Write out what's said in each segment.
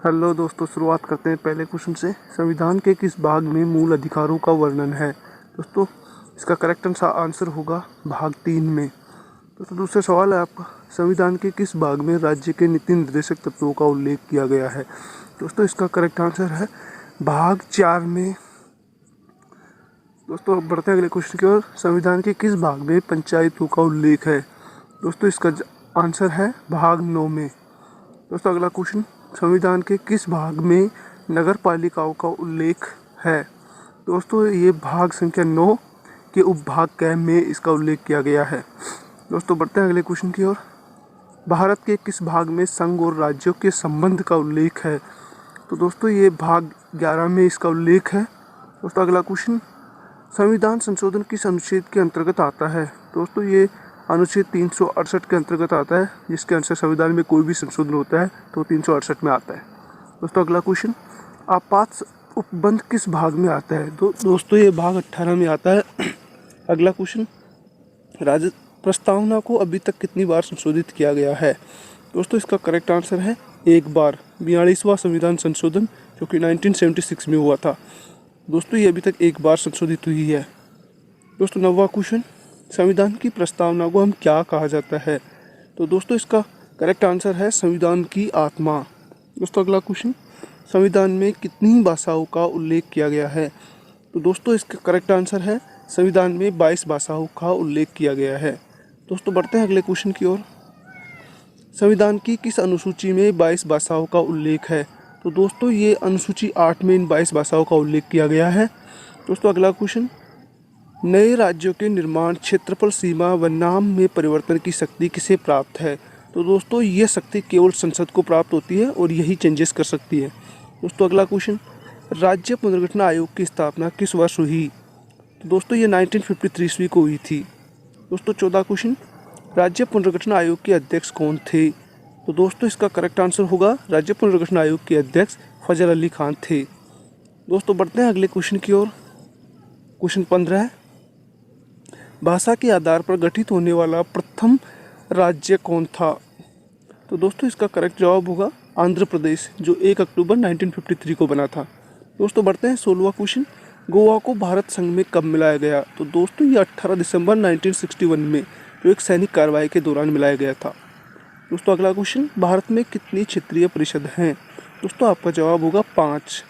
Hello दोस्तों, शुरुआत करते हैं पहले क्वेश्चन से। संविधान के किस भाग में मूल अधिकारों का वर्णन है? दोस्तों, इसका करेक्ट आंसर होगा भाग 3 में। दोस्तों, दूसरा सवाल है आपका, संविधान के किस भाग में राज्य के नीति निर्देशक तत्वों का उल्लेख किया गया है? दोस्तों, इसका करेक्ट आंसर है भाग 4 में। दोस्तों, अब बढ़ते हैं अगले क्वेश्चन की ओर। संविधान के किस भाग में पंचायतों का उल्लेख है? दोस्तों, इसका आंसर है भाग 9 में। दोस्तों, अगला क्वेश्चन, संविधान के किस भाग में नगर पालिकाओं का उल्लेख है? दोस्तों, ये भाग संख्या 9 के उपभाग क में इसका उल्लेख किया गया है। दोस्तों, बढ़ते हैं अगले क्वेश्चन की ओर। भारत के किस भाग में संघ और राज्यों के संबंध का उल्लेख है? तो दोस्तों, ये भाग 11 में इसका उल्लेख है। दोस्तों, अगला क्वेश्चन, संविधान संशोधन किस अनुच्छेद के अंतर्गत आता है? दोस्तों, ये अनुच्छेद 368 के अंतर्गत आता है, जिसके अनुसार संविधान में कोई भी संशोधन होता है तो 368 में आता है। दोस्तों, अगला क्वेश्चन, आपात उपबंध किस भाग में आता है? दोस्तों, ये भाग 18 में आता है। अगला क्वेश्चन, राज्य प्रस्तावना को अभी तक कितनी बार संशोधित किया गया है? दोस्तों, इसका करेक्ट आंसर है एक बार, 42वां संविधान संशोधन, जो कि 1976 में हुआ था। दोस्तों, ये अभी तक एक बार संशोधित हुई है। दोस्तों, 9वां क्वेश्चन, संविधान की प्रस्तावना को हम क्या कहा जाता है? तो दोस्तों, इसका करेक्ट आंसर है संविधान की आत्मा। दोस्तों, अगला क्वेश्चन, संविधान में कितनी भाषाओं का उल्लेख किया गया है? तो दोस्तों, इसका करेक्ट आंसर है संविधान में 22 भाषाओं का उल्लेख किया गया है। दोस्तों, बढ़ते हैं अगले क्वेश्चन की ओर। संविधान की किस अनुसूची में 22 भाषाओं का उल्लेख है? तो दोस्तों, ये अनुसूची 8 में इन 22 भाषाओं का उल्लेख किया गया है। दोस्तों, अगला क्वेश्चन, नए राज्यों के निर्माण, क्षेत्रफल, सीमा व नाम में परिवर्तन की शक्ति किसे प्राप्त है? तो दोस्तों, ये शक्ति केवल संसद को प्राप्त होती है और यही चेंजेस कर सकती है। दोस्तों, अगला क्वेश्चन, राज्य पुनर्गठन आयोग की स्थापना किस वर्ष हुई? तो दोस्तों, ये 1953 ईस्वी को हुई थी। दोस्तों, 14 क्वेश्चन, राज्य पुनर्गठन आयोग के अध्यक्ष कौन थे? तो दोस्तों, इसका करेक्ट आंसर होगा राज्य पुनर्गठन आयोग के अध्यक्ष फजल अली खान थे। दोस्तों, बढ़ते हैं अगले क्वेश्चन की ओर। क्वेश्चन 15 है, भाषा के आधार पर गठित होने वाला प्रथम राज्य कौन था? तो दोस्तों, इसका करेक्ट जवाब होगा आंध्र प्रदेश, जो 1 अक्टूबर 1953 को बना था। दोस्तों, बढ़ते हैं 16वां क्वेश्चन, गोवा को भारत संघ में कब मिलाया गया? तो दोस्तों, ये 18 दिसंबर 1961 में, जो एक सैनिक कार्रवाई के दौरान मिलाया गया था। दोस्तों, अगला क्वेश्चन, भारत में कितनी क्षेत्रीय परिषद हैं? दोस्तों, आपका जवाब होगा 5।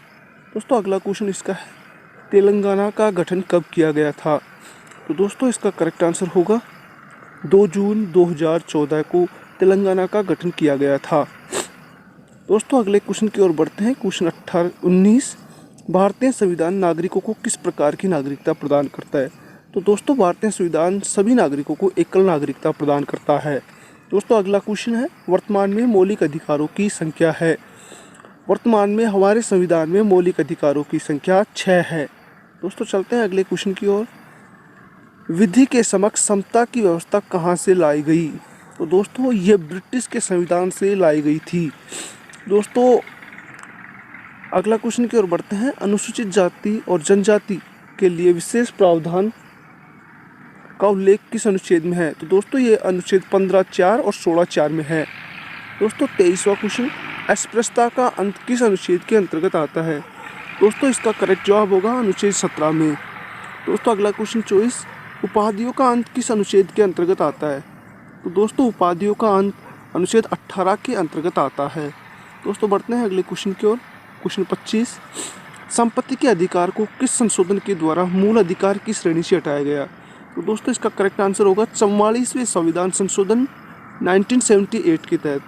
दोस्तों, अगला क्वेश्चन इसका है, तेलंगाना का गठन कब किया गया था? तो दोस्तों, इसका करेक्ट आंसर होगा 2 जून 2014 को तेलंगाना का गठन किया गया था। दोस्तों, अगले क्वेश्चन की ओर बढ़ते हैं। क्वेश्चन 19, भारतीय संविधान नागरिकों को किस प्रकार की नागरिकता प्रदान करता है? तो दोस्तों, भारतीय संविधान सभी नागरिकों को एकल नागरिकता प्रदान करता है। दोस्तों, अगला क्वेश्चन है, वर्तमान में मौलिक अधिकारों की संख्या है? वर्तमान में हमारे संविधान में मौलिक अधिकारों की संख्या 6 है। दोस्तों, चलते हैं अगले क्वेश्चन की ओर। विधि के समक्ष समता की व्यवस्था कहाँ से लाई गई? तो दोस्तों, ये ब्रिटिश के संविधान से लाई गई थी। दोस्तों, अगला क्वेश्चन की ओर बढ़ते हैं। अनुसूचित जाति और जनजाति के लिए विशेष प्रावधान का उल्लेख किस अनुच्छेद में है? तो दोस्तों, ये अनुच्छेद 15(4) और 16(4) में है। दोस्तों, 23वां क्वेश्चन, अस्पृश्यता का अंत किस अनुच्छेद के अंतर्गत आता है? दोस्तों, इसका करेक्ट जवाब होगा अनुच्छेद 17 में। दोस्तों, अगला क्वेश्चन 24, उपाधियों का अंत किस अनुच्छेद के अंतर्गत आता है? तो दोस्तों, उपाधियों का अंत अनुच्छेद 18 के अंतर्गत आता है। दोस्तों, बढ़ते हैं अगले क्वेश्चन की ओर। क्वेश्चन 25, संपत्ति के अधिकार को किस संशोधन के द्वारा मूल अधिकार की श्रेणी से हटाया गया? तो दोस्तों, इसका करेक्ट आंसर होगा 44वें संविधान संशोधन 1978 के तहत।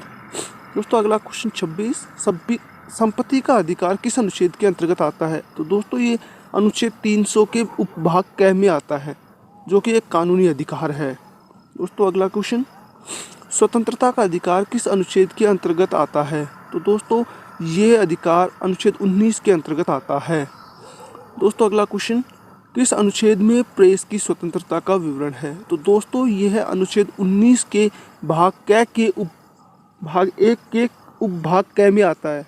दोस्तों, अगला क्वेश्चन 26, संपत्ति का अधिकार किस अनुच्छेद के अंतर्गत आता है? तो दोस्तों, ये अनुच्छेद 300 के उपभाग क में आता है, जो कि एक कानूनी अधिकार है। दोस्तों, अगला क्वेश्चन, स्वतंत्रता का अधिकार किस अनुच्छेद के अंतर्गत आता है? तो दोस्तों, ये अधिकार अनुच्छेद 19 के अंतर्गत आता है। दोस्तों, अगला क्वेश्चन, किस अनुच्छेद में प्रेस की स्वतंत्रता का विवरण है? तो दोस्तों, ये है अनुच्छेद 19 के भाग क के भाग 1 के उपभाग क में आता है।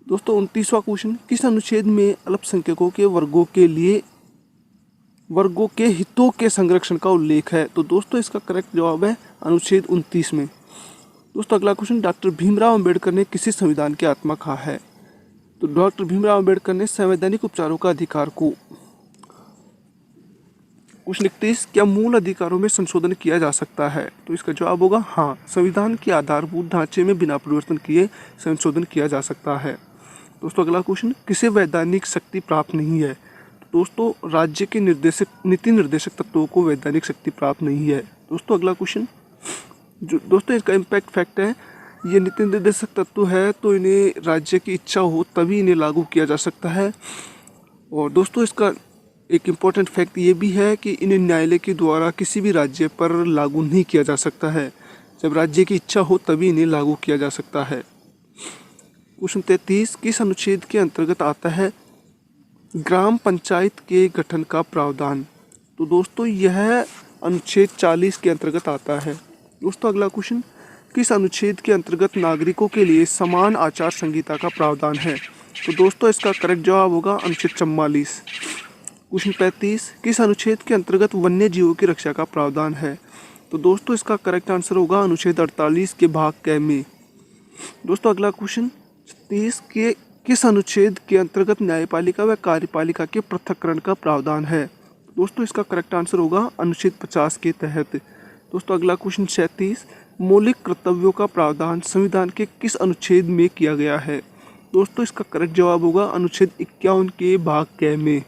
दोस्तों, 29वां क्वेश्चन, किस अनुच्छेद में अल्पसंख्यकों के वर्गों के हितों के संरक्षण का उल्लेख है? तो दोस्तों, इसका करेक्ट जवाब है अनुच्छेद 29 में। दोस्तों अगला क्वेश्चन, डॉक्टर भीमराव अंबेडकर ने किसी संविधान की आत्मा कहा है? तो डॉक्टर भीमराव अंबेडकर ने संवैधानिक उपचारों का अधिकार को। क्वेश्चन 31, क्या मूल अधिकारों में संशोधन किया जा सकता है? तो इसका जवाब होगा हाँ, संविधान के आधारभूत ढांचे में बिना परिवर्तन किए संशोधन किया जा सकता है। दोस्तों अगला क्वेश्चन, किसे वैधानिक शक्ति प्राप्त नहीं है? तो दोस्तों राज्य के नीति निर्देशक तत्वों को वैधानिक शक्ति प्राप्त नहीं है। दोस्तों अगला क्वेश्चन, जो दोस्तों इसका इम्पैक्ट फैक्ट है, ये नीति निर्देशक तत्व है तो इन्हें राज्य की इच्छा हो तभी इन्हें लागू किया जा सकता है। और दोस्तों इसका एक इम्पॉर्टेंट फैक्ट ये भी है कि इन्हें न्यायालय के द्वारा किसी भी राज्य पर लागू नहीं किया जा सकता है। जब राज्य की इच्छा हो तभी इन्हें लागू किया जा सकता है। क्वेश्चन 33, किस अनुच्छेद के अंतर्गत आता है ग्राम पंचायत के गठन का प्रावधान? तो दोस्तों यह अनुच्छेद 40 के अंतर्गत आता है। दोस्तों अगला क्वेश्चन, किस अनुच्छेद के अंतर्गत नागरिकों के लिए समान आचार संहिता का प्रावधान है? तो दोस्तों इसका करेक्ट जवाब होगा अनुच्छेद 44। क्वेश्चन 35, किस अनुच्छेद के अंतर्गत वन्य जीवों की रक्षा का प्रावधान है? तो दोस्तों इसका करेक्ट आंसर होगा अनुच्छेद 48 के भाग क में। दोस्तों अगला क्वेश्चन 30 के किस अनुच्छेद के अंतर्गत न्यायपालिका व कार्यपालिका के पृथक्करण का प्रावधान है? दोस्तों इसका करेक्ट आंसर होगा अनुच्छेद 50 के तहत। दोस्तों अगला क्वेश्चन 37, मौलिक कर्तव्यों का प्रावधान संविधान के किस अनुच्छेद में किया गया है? दोस्तों इसका करेक्ट जवाब होगा अनुच्छेद 51 के भाग क में।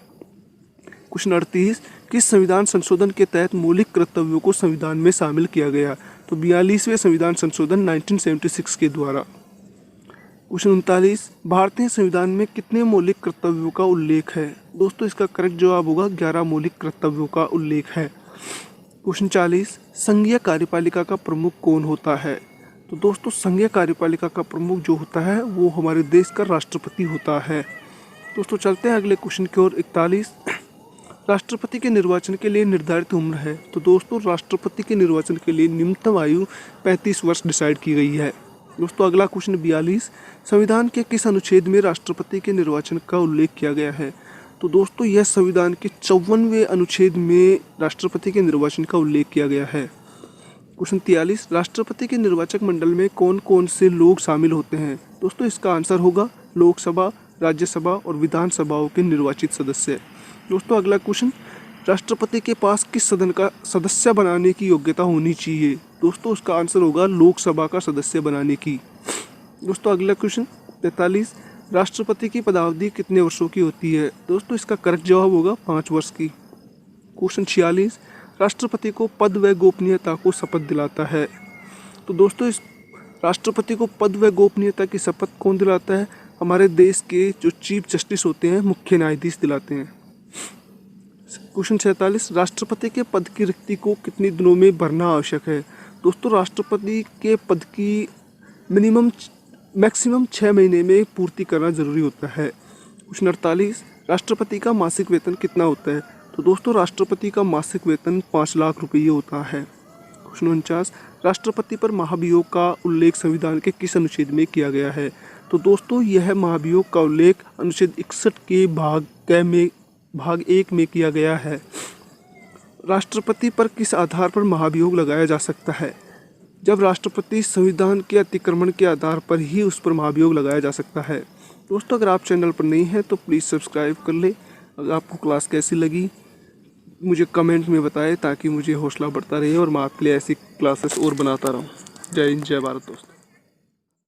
क्वेश्चन 38, किस संविधान संशोधन के तहत मौलिक कर्तव्यों को संविधान में शामिल किया गया? तो 42वें संविधान संशोधन 1976 के द्वारा। क्वेश्चन 39, भारतीय संविधान में कितने मौलिक कर्तव्यों का उल्लेख है? दोस्तों इसका करेक्ट जवाब होगा 11 मौलिक कर्तव्यों का उल्लेख है। क्वेश्चन 40, संघीय कार्यपालिका का प्रमुख कौन होता है? तो दोस्तों संघीय कार्यपालिका का प्रमुख जो होता है वो हमारे देश का राष्ट्रपति होता है। दोस्तों चलते हैं अगले क्वेश्चन की ओर। 41, राष्ट्रपति के निर्वाचन के लिए निर्धारित उम्र है? तो दोस्तों राष्ट्रपति के निर्वाचन के लिए न्यूनतम आयु 35 वर्ष डिसाइड की गई है। दोस्तों अगला क्वेश्चन 42, संविधान के किस अनुच्छेद में राष्ट्रपति के निर्वाचन का उल्लेख किया गया है? तो दोस्तों यह संविधान के 54वें अनुच्छेद में राष्ट्रपति के निर्वाचन का उल्लेख किया गया है। क्वेश्चन 43, राष्ट्रपति के निर्वाचक मंडल में कौन कौन से लोग शामिल होते हैं? दोस्तों इसका आंसर होगा लोकसभा, राज्यसभा और विधानसभाओं के निर्वाचित सदस्य। दोस्तों अगला क्वेश्चन, राष्ट्रपति के पास किस सदन का सदस्य बनाने की योग्यता होनी चाहिए? दोस्तों उसका आंसर होगा लोकसभा का सदस्य बनाने की। दोस्तों अगला क्वेश्चन 43, राष्ट्रपति की पदावधि कितने वर्षों की होती है? दोस्तों इसका करेक्ट जवाब होगा 5 वर्ष की। क्वेश्चन 46, राष्ट्रपति को पद व गोपनीयता को शपथ दिलाता है? तो दोस्तों इस राष्ट्रपति को पद व गोपनीयता की शपथ कौन दिलाता है? हमारे देश के जो चीफ जस्टिस होते हैं, मुख्य न्यायाधीश दिलाते हैं। क्वेश्चन 46, राष्ट्रपति के पद की रिक्ति को कितने दिनों में भरना आवश्यक है? दोस्तों राष्ट्रपति के पद की मैक्सिमम 6 महीने में पूर्ति करना जरूरी होता है। क्वेश्चन 48, राष्ट्रपति का मासिक वेतन कितना होता है? तो दोस्तों राष्ट्रपति का मासिक वेतन 5 लाख रुपये होता है। क्वेश्चन 49, राष्ट्रपति पर महाभियोग का उल्लेख संविधान के किस अनुच्छेद में किया गया है? तो दोस्तों यह महाभियोग का उल्लेख अनुच्छेद 61 के भाग 1 में किया गया है। राष्ट्रपति पर किस आधार पर महाभियोग लगाया जा सकता है? जब राष्ट्रपति संविधान के अतिक्रमण के आधार पर ही उस पर महाभियोग लगाया जा सकता है। दोस्तों अगर आप चैनल पर नहीं हैं तो प्लीज़ सब्सक्राइब कर ले। अगर आपको क्लास कैसी लगी मुझे कमेंट में बताएं ताकि मुझे हौसला बढ़ता रहे और मैं आपके लिए ऐसी क्लासेस और बनाता रहूं। जय हिंद, जय भारत दोस्तों।